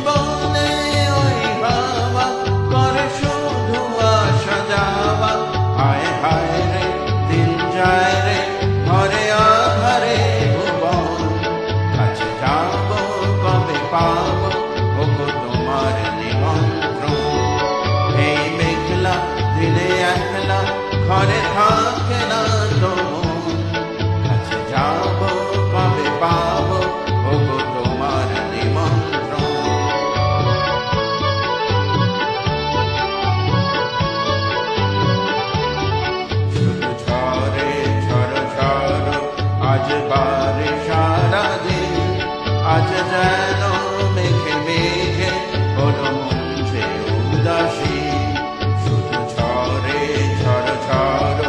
বনে ওই হাওয়া করে শুধু আসা যাওয়া। হায় হায় রে দিন যায় রে ঘরে আধারে ভুবন, কাছে যাব কবে পাব ওগো তোমার নিমন্ত্রণ। এই মেঘলা দিনে একলা ঘরে থাকে না তো মন, কাছে যাব কবে পাব ওগো তোমার নিমন্ত্রণ। শুধু ঝরে ঝড় ঝড় আজ বারে সারাদিন, আজ যেন মেঘে মেঘে হলো মঞ্চে উদাসী। শুধু ঝরে ঝড় ঝড়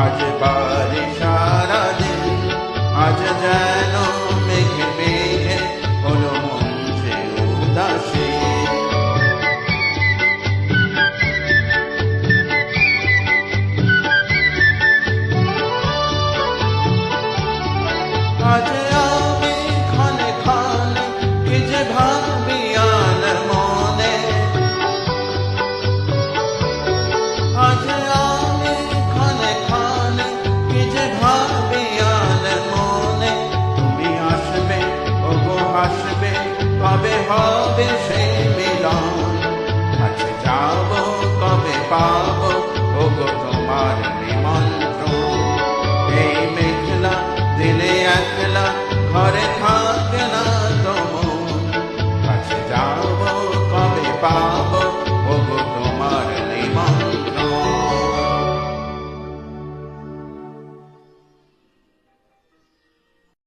আজ বারে সারাদিন, আজ যেন মেঘে মেঘে হলো মঞ্চে উদাসী। আজ আমি ক্ষণে ক্ষণে কি যে ভাবি আর মনে, আজ আমি ক্ষণে ক্ষণে কি যে ভাবি আর মনে। তুমি আসবে ওগো হাসবে কবে হবে সে মিলন, কাছে যাব কবে পাব ওগো তোমার নিমন্ত্রণ।